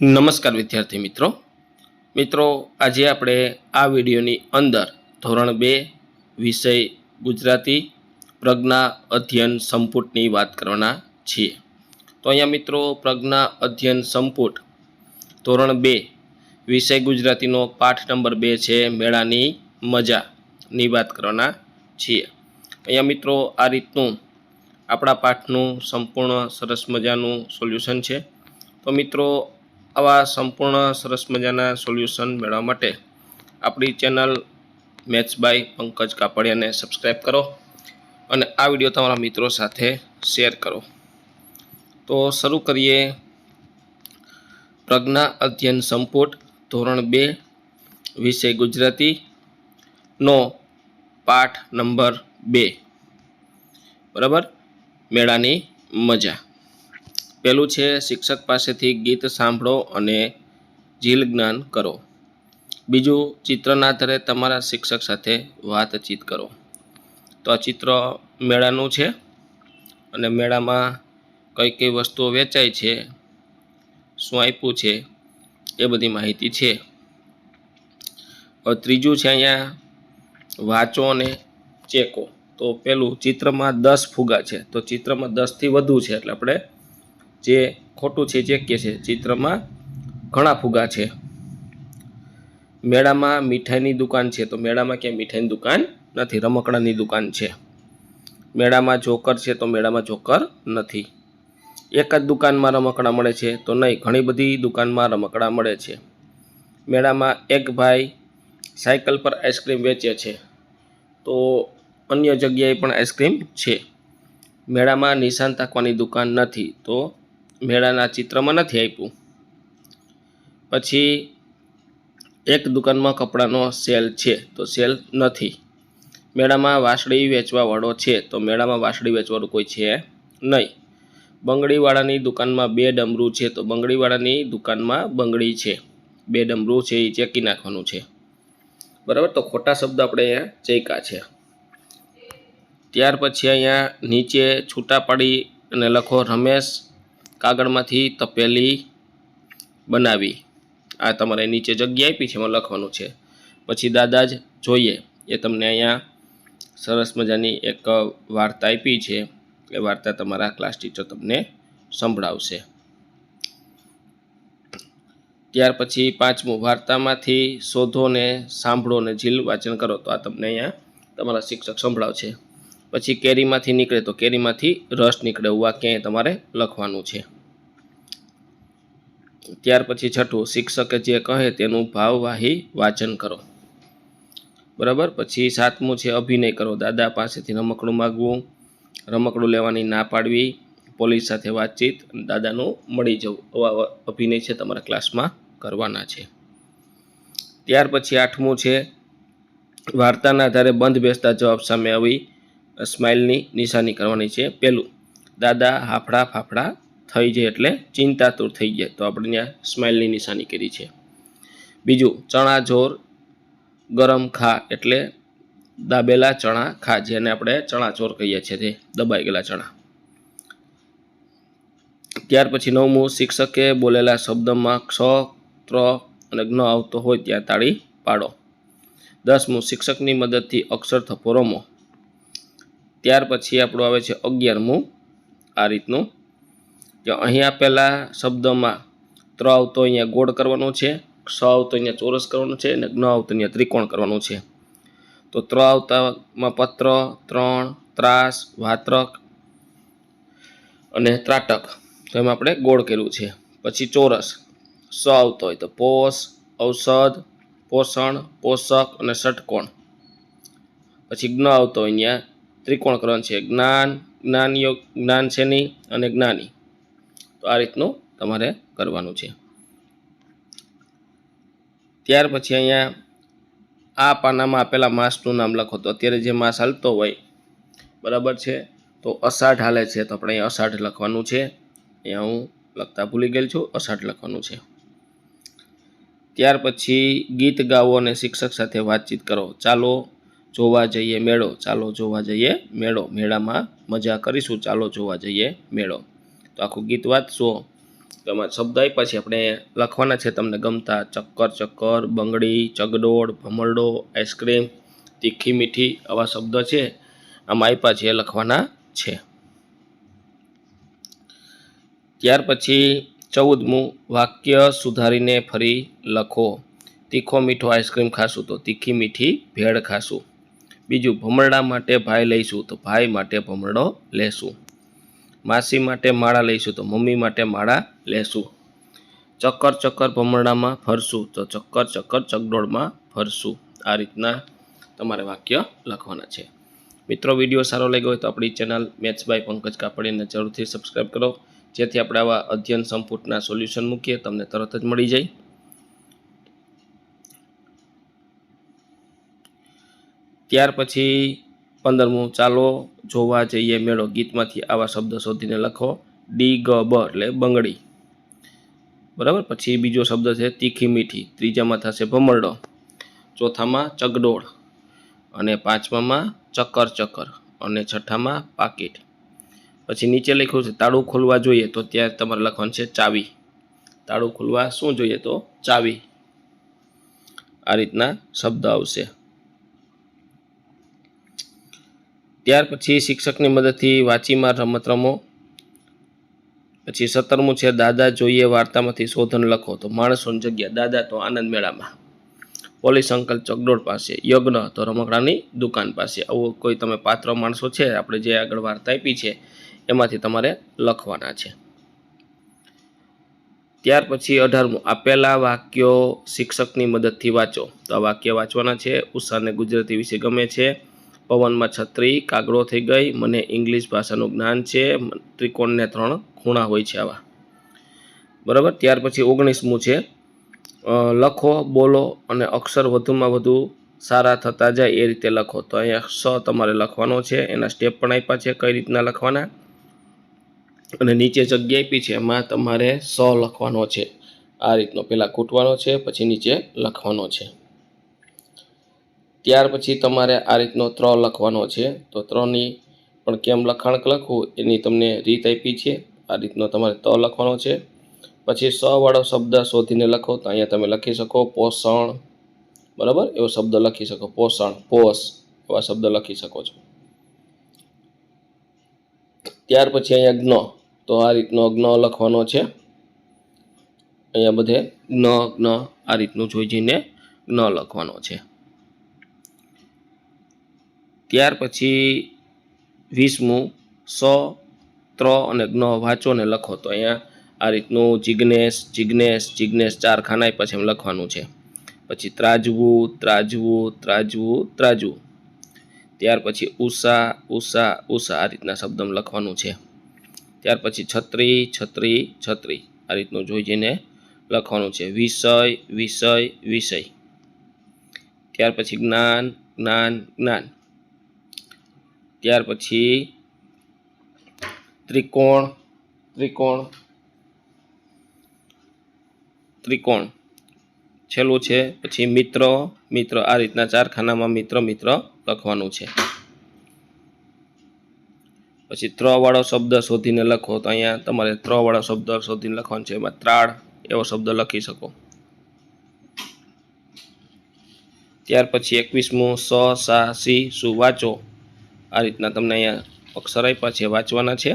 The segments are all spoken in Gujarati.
નમસ્કાર વિદ્યાર્થી મિત્રો આજે આપણે આ વિડીયોની અંદર ધોરણ 2 વિષય ગુજરાતી પ્રજ્ઞા અધ્યયન સંપુટની વાત કરવાના છીએ। તો અહીંયા મિત્રો પ્રજ્ઞા અધ્યયન સંપુટ ધોરણ 2 વિષય ગુજરાતીનો પાઠ નંબર 2 છે મેળાની મજાની વાત કરવાના છીએ। અહીંયા મિત્રો આ રીતનું આપણા પાઠનું સંપૂર્ણ સરસ મજાનું સોલ્યુશન છે। તો મિત્રો આવા સંપૂર્ણ સરસ મજાના સોલ્યુશન મેળવવા માટે આપણી ચેનલ મેથ્સ બાય પંકજ કાપડિયાને સબસ્ક્રાઈબ કરો અને આ વિડીયો તમારા મિત્રો સાથે શેર કરો। તો શરૂ કરીએ પ્રજ્ઞા અધ્યયન સંપુટ ધોરણ 2 વિષય ગુજરાતીનો પાઠ નંબર 2 બરાબર મેળાની મજા। પહેલું છે શિક્ષક પાસેથી ગીત સાંભળો અને જીલ જ્ઞાન કરો। બીજું ચિત્રના આધારે તમારા શિક્ષક સાથે વાતચીત કરો। તો આ ચિત્ર મેળાનું છે અને મેળામાં કઈ કઈ વસ્તુઓ વેચાય છે, શું આપ્યું છે એ બધી માહિતી છે। ત્રીજું છે અહીંયા વાંચો અને ચેકો। તો પેલું ચિત્રમાં 10 ફુગા છે, તો ચિત્રમાં 10થી વધુ છે એટલે આપણે જે ખોટું છે ચેકીએ છે, ચિત્રમાં ઘણા ફુગા છે। મેળામાં મીઠાઈની દુકાન છે, તો મેળામાં ક્યાંય મીઠાઈની દુકાન નથી, રમકડાની દુકાન છે। મેળામાં જોકર છે, તો મેળામાં જોકર નથી। એક જ દુકાનમાં રમકડા મળે છે, તો નહીં, ઘણી બધી દુકાનમાં રમકડા મળે છે। મેળામાં એક ભાઈ સાયકલ પર આઈસ્ક્રીમ વેચે છે, તો અન્ય જગ્યાએ પણ આઈસ્ક્રીમ છે। મેળામાં નિશાન તાકવાની દુકાન નથી, તો મેળાના ચિત્રમાં નથી આપ્યું। પછી એક દુકાનમાં કપડાનો સેલ છે, તો સેલ નથી। મેળામાં વાંસળી વેચવાવાળો છે, તો મેળામાં વાંસળી વેચવાળું કોઈ છે નહીં। બંગડીવાળાની દુકાનમાં 2 ડમરું છે, તો બંગડીવાળાની દુકાનમાં બંગડી છે, 2 ડમરું છે એ ચેકી નાખવાનું છે બરાબર। તો ખોટા શબ્દ આપણે અહીંયા ચેકા છે। ત્યાર પછી અહીંયા નીચે છૂટા પાડી અને લખો રમેશ કાગળમાંથી તપેલી બનાવી। આ તમારે નીચે જગ્યા આપી છે એમાં લખવાનું છે। પછી દાદા જ જોઈએ એ તમને અહીંયા સરસ મજાની એક વાર્તા આપી છે, એ વાર્તા તમારા ક્લાસ ટીચર તમને સંભળાવશે। ત્યાર પછી પાંચમું વાર્તામાંથી શોધો ને સાંભળો ને જીલ વાંચન કરો, તો આ તમને અહીંયા તમારા શિક્ષક સંભળાવશે। પછી કેરીમાંથી નીકળે, તો કેરીમાંથી રસ નીકળે એવું વાક્ય તમારે લખવાનું છે। ત્યાર પછી છઠ્ઠું શિક્ષકે જે કહે તેનું ભાવવાહી વાંચન કરો બરાબર। પછી સાતમું છે અભિનય કરો, દાદા પાસેથી રમકડું માગવું, રમકડું લેવાની ના પાડવી, પોલીસ સાથે વાતચીત, દાદાનું મળી જવું, આવા અભિનય છે તમારા ક્લાસમાં કરવાના છે। ત્યાર પછી આઠમું છે વાર્તાના આધારે બંધ બેસતા જવાબ સામે આવી સ્માઇલની નિશાની કરવાની છે। પહેલું દાદા હાફડા ફાફડા થઈ જાય એટલે ચિંતાતુર થઈ જાય, તો આપણે ત્યાં સ્માઇલની નિશાની કરી છે। બીજું ચણા જોર ગરમ ખા એટલે દાબેલા ચણા ખા, જેને આપણે ચણા ચોર કહીએ છીએ, તે દબાઈ ગયેલા ચણા। ત્યાર પછી નવમું શિક્ષકે બોલેલા શબ્દમાં ક્ષ, ત્ર અને જ્ઞ આવતો હોય ત્યાં તાળી પાડો। 10મું શિક્ષકની મદદથી અક્ષર થપ્પો રમો। ત્યાર પછી આપણું આવે છે 11મું આ રીતનું કે અહીં આપેલા શબ્દમાં ત્ર આવતો અહીંયા ગોળ કરવાનું છે, ક્ષ આવતો અહીંયા ચોરસ કરવાનું છે અને જ્ઞ આવતો અહીંયા ત્રિકોણ કરવાનું છે। તો ત્ર આવતામાં પત્ર, ત્રણ, ત્રાસ, વાત્રક અને ત્રાટક, તો એમાં આપણે ગોળ કર્યું છે। પછી ચોરસ સ આવતો હોય તો પોષ, ઔષધ, પોષણ, પોષક અને ષટકોણ। પછી જ્ઞ આવતો અહીંયા ત્રિકોણ કરવાનું છે, જ્ઞાન, જ્ઞાન શેની અને જ્ઞાની, તો આ રીતનું તમારે કરવાનું છે। ત્યાર પછી અહીંયા આ પાનામાં આપેલા માસનું નામ લખો, તો અત્યારે જે માસ હાલતો હોય બરાબર છે, તો અષાઢ હાલે છે, તો આપણે અહીંયા અષાઢ લખવાનું છે। અહીંયા હું લખતા ભૂલી ગયેલ છું, અષાઢ લખવાનું છે। ત્યાર પછી ગીત ગાવો અને શિક્ષક સાથે વાતચીત કરો। ચાલો જોવા જઈએ મેળો, ચાલો જોવા જઈએ મેળો, મેળામાં મજા કરીશું, ચાલો જોવા જઈએ મેળો। તો આખું ગીત વાંચશો તેમાં શબ્દ આપ્યા છે આપણે લખવાના છે તમને ગમતા. ચક્કર ચક્કર, બંગડી, ચગડોળ, ભમરડો, આઈસ્ક્રીમ, તીખી મીઠી, આવા શબ્દ છે આમાં આપ્યા છે એ લખવાના છે. ત્યાર પછી 14મું વાક્ય સુધારીને ફરી લખો. તીખો મીઠો આઈસ્ક્રીમ ખાશું તો તીખી મીઠી ભેળ ખાશું. બીજું, ભમરડા માટે ભાઈ લઈશું તો ભાઈ માટે ભમરડો લેશું. માસી માટે માળા લઈશું તો મમ્મી માટે માળા લેશું. ચક્કર ચક્કર ભમરડામાં ફરશું તો ચક્કર ચક્કર ચકડોળમાં ફરશું. આ રીતના તમારે વાક્ય લખવાના છે. મિત્રો, વિડીયો સારો લાગ્યો હોય તો આપણી ચેનલ મેથ્સ બાય પંકજ કાપડિયાને જરૂરથી સબસ્ક્રાઈબ કરો, જેથી આપણે આવા અધ્યયન સંપુટના સોલ્યુશન મૂકીએ તમને તરત જ મળી જાય. ત્યાર પછી 15મું, ચાલો જોવા જઈએ મેળો. ગીતમાંથી આવા શબ્દ શોધીને લખો. ડી ગ બ એટલે બંગડી. બરાબર. પછી બીજો શબ્દ છે તીખી મીઠી. ત્રીજામાં થશે ભમરડો. ચોથામાં ચગડોળ, અને પાંચમામાં ચક્કર ચક્કર, અને છઠ્ઠામાં પાકીટ. પછી નીચે લખ્યું છે તાળું ખોલવા જોઈએ તો ત્યાં તમારે લખવાનું છે ચાવી. તાળું ખોલવા શું જોઈએ તો ચાવી. આ રીતના શબ્દ આવશે. ત્યાર પછી શિક્ષકની મદદથી વાંચીમાં રમત રમો. પછી 17મું છે દાદા જોઈએ વાર્તામાંથી શોધન લખો. તો માણસોની જગ્યા દાદા તો આનંદ મેળામાં, પોલીસ અંકલ ચકડોળ પાસે, યજ્ઞ તો રમકડાની દુકાન પાસે. આવું કોઈ તમે પાત્ર માણસો છે આપણે જે આગળ વાર્તા આપી છે એમાંથી તમારે લખવાના છે. ત્યાર પછી 18મું આપેલા વાક્યો શિક્ષકની મદદથી વાંચો. તો આ વાક્ય વાંચવાના છે. ઉષાને ગુજરાતી વિશે ગમે છે, પવનમાં છત્રી, કાગડો થઈ ગઈ, મને ઇંગ્લિશ ભાષાનું જ્ઞાન છે, ત્રિકોણને 3 ખૂણા હોય છે આવા. બરાબર. ત્યાર પછી 19મું છે લખો, બોલો અને અક્ષર વધુમાં વધુ સારા થતા જાય એ રીતે લખો. તો અહીંયા સ તમારે લખવાનો છે, એના સ્ટેપ પણ આપ્યા છે કઈ રીતના લખવાના, અને નીચે જગ્યા આપી છે એમાં તમારે સ લખવાનો છે. આ રીતનો પહેલાં કૂટવાનો છે, પછી નીચે લખવાનો છે. ત્યાર પછી તમારે આ રીતનો 3 લખવાનો છે. તો 3ની પણ કેમ લખાણ લખવું એની તમને રીત આપી છે. આ રીતનો તમારે ત લખવાનો છે. પછી સ વાળો શબ્દ શોધીને લખો. તો અહીંયા તમે લખી શકો પોષણ. બરાબર. એવો શબ્દ લખી શકો. પોષણ, પોષ, એવા શબ્દ લખી શકો છો. ત્યાર પછી અહીંયા જ્ઞ. તો આ રીતનો જ્ઞ લખવાનો છે. અહીંયા બધે જ્ઞ જ્ઞ આ રીતનું જોઈ જઈને જ્ઞ લખવાનો છે. ત્યાર પછી 20મું સ, ત્ર અને જ્ઞ વાંચો ને લખો. તો અહીંયા આ રીતનું જિજ્ઞેશ જિજ્ઞેશ જિજ્ઞેશ 4 ખાના પછી એમ લખવાનું છે. પછી ત્રાજવું ત્રાજવું ત્રાજવું ત્રાજવું. ત્યાર પછી ઉષા ઉષા ઉષા આ રીતના શબ્દમાં લખવાનું છે. ત્યાર પછી છત્રી છત્રી છત્રી આ રીતનું જોઈ જઈને લખવાનું છે. વિષય વિષય વિષય. ત્યાર પછી જ્ઞાન જ્ઞાન જ્ઞાન. ત્યાર પછી ત્રિકોણ ત્રિકોણ ત્રિકોણ. છેલ્લું છે પછી મિત્ર મિત્ર. આ રીતના 4 ખાનામાં મિત્ર મિત્ર લખવાનું છે. પછી ત્ર વાળો શબ્દ શોધીને લખો. તો અહીંયા તમારે ત્ર વાળો શબ્દ શોધીને લખવાનો છે. એમાં ત્રાળ એવો શબ્દ લખી શકો. ત્યાર પછી 21મું સ સા સી સુ વાંચો. આ રીતના તમને અહીંયા અક્ષર આપ્યા છે, વાંચવાના છે.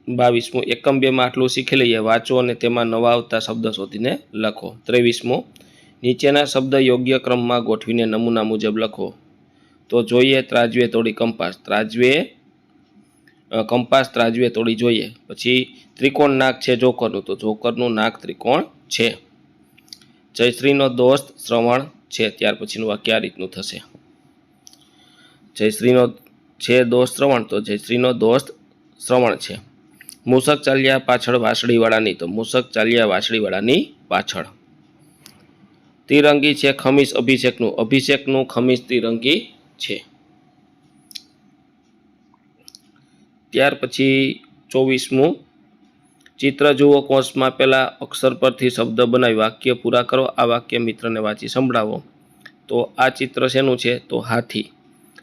બાવીસમું એકમ 2માં આટલું શીખી લઈએ. વાંચો અને તેમાં નવા આવતા શબ્દ શોધીને લખો. 23મું નીચેના શબ્દ યોગ્ય ક્રમમાં ગોઠવીને નમૂના મુજબ લખો. તો જોઈએ ત્રાજવે તોડી કંપાસ. કંપાસ ત્રાજવે તોડી જોઈએ. પછી ત્રિકોણ નાક છે જોકરનું. તો જોકરનું નાક ત્રિકોણ છે. જયશ્રીનો દોસ્ત શ્રવણ છે. ત્યાર પછીનું વાક્ય આ રીતનું થશે. જયશ્રીનો છે દોસ્ત શ્રવણ. તો જયશ્રીનો દોસ્ત શ્રવણ છે. મૂષક ચાલ્યા પાછળ વાસળીવાળાની. તો મૂષક ચાલ્યા વાસળીવાળાની પાછળ. તિરંગી છે ખમીસ અભિષેકનું. અભિષેકનું ખમીસ તિરંગી છે. ત્યાર પછી 24મું ચિત્ર જુઓ કોષમાં આપેલા અક્ષર પરથી શબ્દ બનાવી વાક્ય પૂરા કરો. આ વાક્ય મિત્રને વાંચી સંભળાવો. તો આ ચિત્ર શેનું છે તો હાથી.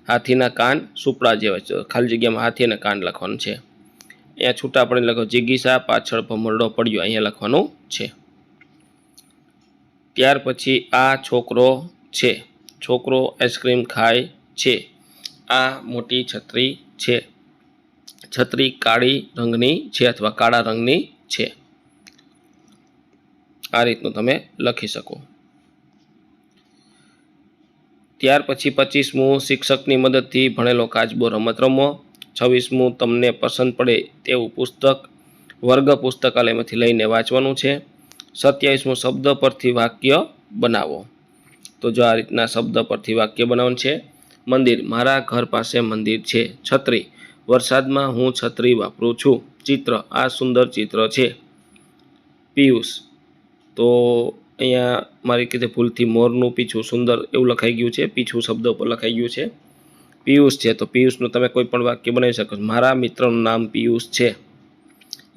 હાથીના કાન સુપડા જેવા છે, ખાલી જગ્યામાં હાથી અને કાન લખવાનું છે. અહીંયા છૂટા પડીને લખો જિગીસા પાછળ ભમરડો પડ્યો, અહીંયા લખવાનું છે. ત્યાર પછી આ છોકરો છે, છોકરો આઈસ્ક્રીમ ખાય છે. આ મોટી છત્રી છે, છત્રી કાળી રંગની છે અથવા કાળા રંગની છે. આ રીતનું તમે લખી શકો. ત્યાર પછી 25મું શિક્ષકની મદદથી ભણેલો કાચબો રમત રમો. 26મું તમને પસંદ પડે તેવું પુસ્તક વર્ગ પુસ્તકાલયમાંથી લઈને વાંચવાનું છે. 27મું શબ્દ પરથી વાક્ય બનાવો. તો જો આ રીતના શબ્દ પરથી વાક્ય બનાવવાનું છે. મંદિર, મારા ઘર પાસે મંદિર છે. છત્રી, વરસાદમાં હું છત્રી વાપરું છું. ચિત્ર, આ સુંદર ચિત્ર છે. પિયુષ, તો અહીંયા મારી કીધે ભૂલથી મોરનું પીછું સુંદર એવું લખાઈ ગયું છે, પીછું શબ્દ ઉપર લખાઈ ગયું છે. પિયુષ છે તો પિયુષનું તમે કોઈ પણ વાક્ય બનાવી શકો. મારા મિત્રનું નામ પિયુષ છે.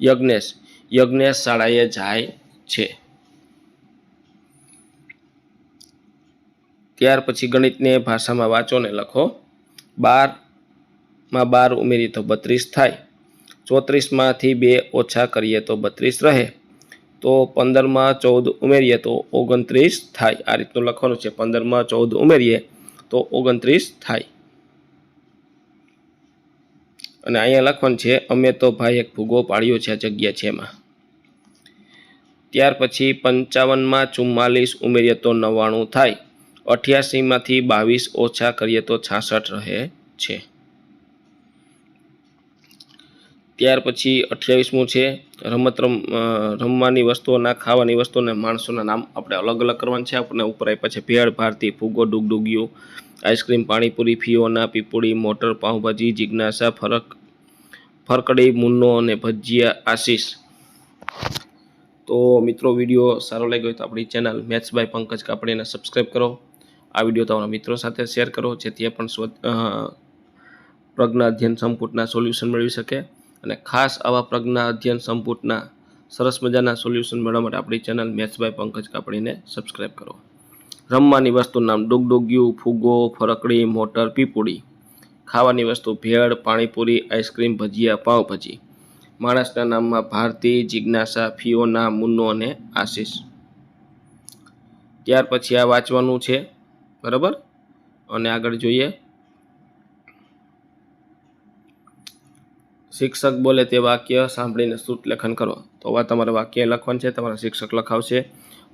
યજ્ઞેશ, યજ્ઞેશ શાળાએ જાય છે. ત્યાર પછી ગણિતને ભાષામાં વાંચો ને લખો. 12માં 12 ઉમેરીએ તો 32 થાય. 34માંથી 2 ઓછા કરીએ તો 32 રહે. તો 15માં 14 ઉમેરીએ તો 29 થાય. આ રીતનું લખવાનું છે. 15માં 14 ઉમેરીએ તો 29 થાય. અને અહીંયા લખવાનું છે અમે તો ભાઈ એક ભૂગો પાડ્યો છે, આ જગ્યા છે એમાં. ત્યાર પછી 55માં 44 ઉમેરીએ તો 99 થાય. 88માંથી 22 ઓછા કરીએ તો 66 રહે છે. ત્યાર પછી 28મું છે રમવાની વસ્તુઓના, ખાવાની વસ્તુઓના, માણસોના નામ આપણે અલગ અલગ કરવાના છે. આપણે ઉપર આપ્યા છે ભેળ, ભારતી, ફુગો, ડુગડુગિયું, આઈસ્ક્રીમ, પાણીપુરી, ફિયોના, પીપુડી, મોટર, પાઉંભાજી, જિજ્ઞાસા, ફરકડી, મુન્નો અને ભજીયા, આશીષ. તો મિત્રો વિડીયો સારો લાગ્યો હોય તો આપણી ચેનલ મેથ્સ બાય પંકજ કાપડીને સબસ્ક્રાઈબ કરો. આ વિડીયો તમારા મિત્રો સાથે શેર કરો જેથી એ પણ પ્રજ્ઞા અધ્યયન સંપુટના સોલ્યુશન મેળવી શકે. અને ખાસ આવા પ્રજ્ઞા અધ્યયન સંપુટના સરસ મજાના સોલ્યુશન મેળવવા માટે આપણી ચેનલ મેથ્સ બાય પંકજ કાપડીને સબસ્ક્રાઈબ કરો. રમવાની વસ્તુનું નામ ડુગડુગિયું, ફુગો, ફરકડી, મોટર, પીપુડી. ખાવાની વસ્તુ ભેળ, પાણીપુરી, આઈસ્ક્રીમ, ભજીયા, પાઉંભાજી. માણસના નામમાં ભારતી, જિજ્ઞાસા, ફિયોના, મુન્નો અને આશીષ. ત્યાર પછી આ વાંચવાનું છે, બરાબર. અને આગળ જોઈએ. શિક્ષક બોલે તે વાક્ય સાંભળીને શ્રુત લેખન કરો. તો આ તમારે વાક્ય લખવાનું છે, તમારા શિક્ષક લખાવશે.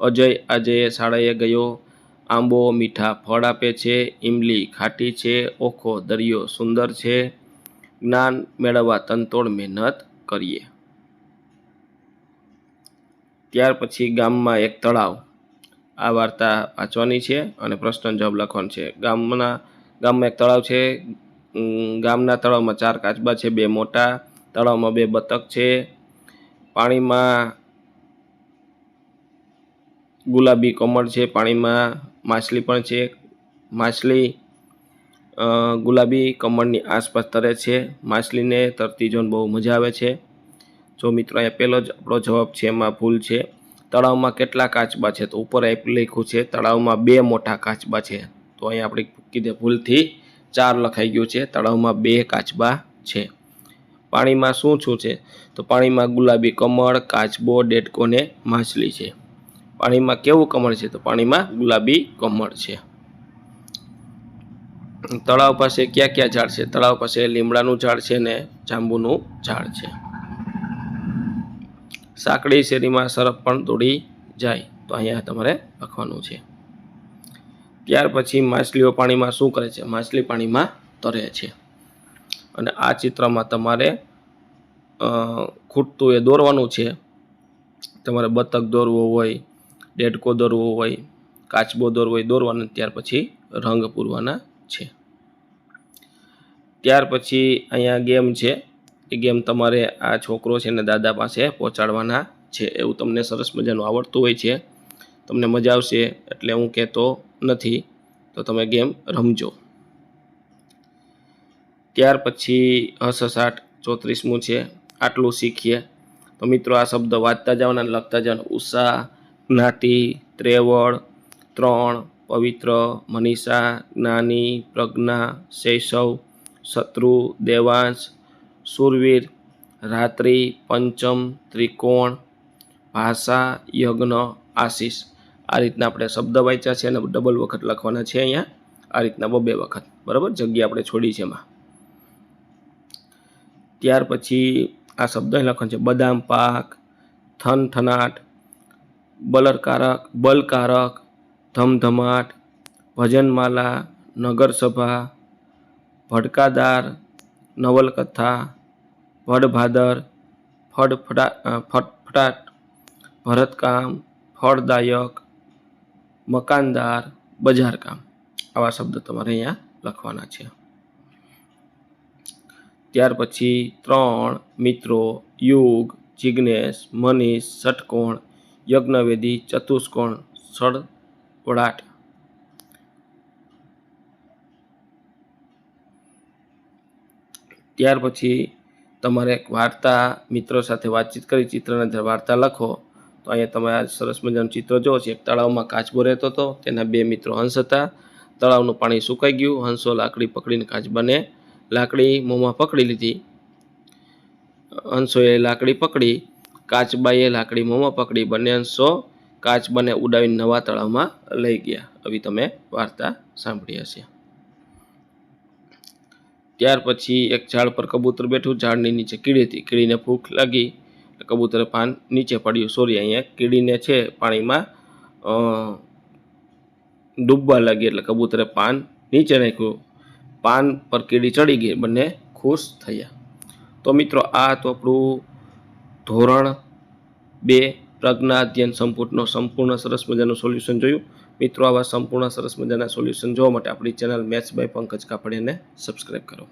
અજય આજે શાળાએ ગયો. આંબો મીઠા ફળ આપે છે. ઈમલી ખાટી છે. ઓખો દરિયો સુંદર છે. જ્ઞાન મેળવવા તનતોડ મહેનત કરીએ. ત્યાર પછી ગામમાં એક તળાવ. આ વાર્તા વાંચવાની છે અને પ્રશ્ન જવાબ લખવાનો છે. ગામમાં એક તળાવ છે. ગામના તળાવમાં 4 કાચબા છે, 2 મોટા. તળાવમાં 2 બતક છે. પાણીમાં ગુલાબી કમળ છે. પાણીમાં માછલી પણ છે. માછલી ગુલાબી કમળની આસપાસ તરે છે. માછલીને તરતી જોઈને બહુ મજા આવે છે. જો મિત્રો અહીંયા પહેલો જ આપણો જવાબ છે એમાં ભૂલ છે. તળાવમાં કેટલા કાચબા છે? તો ઉપર લખ્યું છે તળાવમાં 2 મોટા કાચબા છે. તો અહીંયા આપણે કીધે ભૂલથી 4 લખાઈ ગયું છે. તળાવમાં 2 કાચબા છે. પાણીમાં શું છે? તો પાણીમાં ગુલાબી કમળ, કાચબો, ડેટકો ને માછલી છે. પાણીમાં કેવું કમળ છે? તો પાણીમાં ગુલાબી કમળ છે. તળાવ પાસે ક્યાં ક્યાં ઝાડ છે? તળાવ પાસે લીમડાનું ઝાડ છે ને જાંબુનું ઝાડ છે. સાંકડી શેરીમાં સરપ પણ દોડી જાય. તો અહીંયા તમારે લખવાનું છે. ત્યાર પછી માછલીઓ પાણીમાં શું કરે છે? માછલી પાણીમાં તરે છે. અને આ ચિત્રમાં તમારે ખૂટતું એ દોરવાનું છે. તમારે બતક દોરવો હોય, ડેડકો દોરવો હોય, કાચબો દોરવો હોય, દોરવાનો. ત્યાર પછી રંગ પૂરવાના છે. ત્યાર પછી અહીંયા ગેમ છે. એ ગેમ તમારે આ છોકરો છે ને દાદા પાસે પહોંચાડવાના છે. એવું તમને સરસ મજાનું આવડતું હોય છે, તમને મજા આવશે એટલે હું કહેતો નથી. તો તમે ગેમ રમજો. ત્યાર પછી હસહસાટ 34મું છે. આટલું શીખીએ. તો મિત્રો આ શબ્દ વાંચતા જવાના, લખતા જવાના. ઉષા, જ્ઞાતિ, ત્રેવડ, 3, પવિત્ર, મનીષા, જ્ઞાની, પ્રજ્ઞા, શૈશવ, શત્રુ, દેવાંશ, શૂરવીર, રાત્રિ, પંચમ, ત્રિકોણ, ભાષા, યજ્ઞ, આશીષ. આ રીતના આપણે શબ્દ વાંચ્યા છે અને ડબલ વખત લખવાના છે અહીંયા. આ રીતના 2 વખત, બરાબર, જગ્યા આપણે છોડી છે એમાં. ત્યાર પછી આ શબ્દ લખવાનો છે: બદામ પાક, થનથનાટ, બલકારક, ધમધમાટ, ભજનમાલા, નગરસભા, ભડકાદાર, નવલકથા, ભડભાદર, ફટફટાટ, ભરતકામ, ફળદાયક, મકાનદાર, બજારકામ. આવા શબ્દ તમારે અહીંયા લખવાના છે. ત્યાર પછી 3 મિત્રો, યુગ, જિજ્ઞેશ, મનીષ, ષટકોણ, યજ્ઞવેદી, ચતુષ્કોણ, સડવડાટ. ત્યાર પછી તમારે એક વાર્તા, મિત્રો સાથે વાતચીત કરી ચિત્રના આધારે વાર્તા લખો. તો અહીંયા તમે આ સરસ મજાનું ચિત્ર જુઓ છો. એક તળાવમાં કાચબો રહેતો હતો. તેના 2 મિત્રો હંસ હતા. તળાવનું પાણી સુકાઈ ગયું. હંસો લાકડી પકડીને કાચબાને લાકડી મોંમાં પકડી લીધી. હંસોએ લાકડી પકડી, કાચબાએ લાકડી મોંમાં પકડી. બંને હંસો કાચબાને ઉડાવીને નવા તળાવમાં લઈ ગયા. આવી તમે વાર્તા સાંભળી હશે. ત્યાર પછી એક ઝાડ પર કબૂતર બેઠું. ઝાડની નીચે કીડી હતી. કીડીને ભૂખ લાગી, કબૂતરે પાન નીચે પડ્યું. સોરી, અહીંયા કીડીને છે પાણીમાં ડૂબવા લાગી એટલે કબૂતરે પાન નીચે નાખ્યું. પાન પર કીડી ચડી ગઈ. બંને ખુશ થયા. તો મિત્રો, આ તો આપણું ધોરણ 2 પ્રજ્ઞા અધ્યયન સંપુટનો સંપૂર્ણ સરસ મજાનું સોલ્યુશન જોયું. મિત્રો, આવા સંપૂર્ણ સરસ મજાના સોલ્યુશન જોવા માટે આપણી ચેનલ મેથ્સ બાય પંકજ કાપડિયાને સબસ્ક્રાઈબ કરો.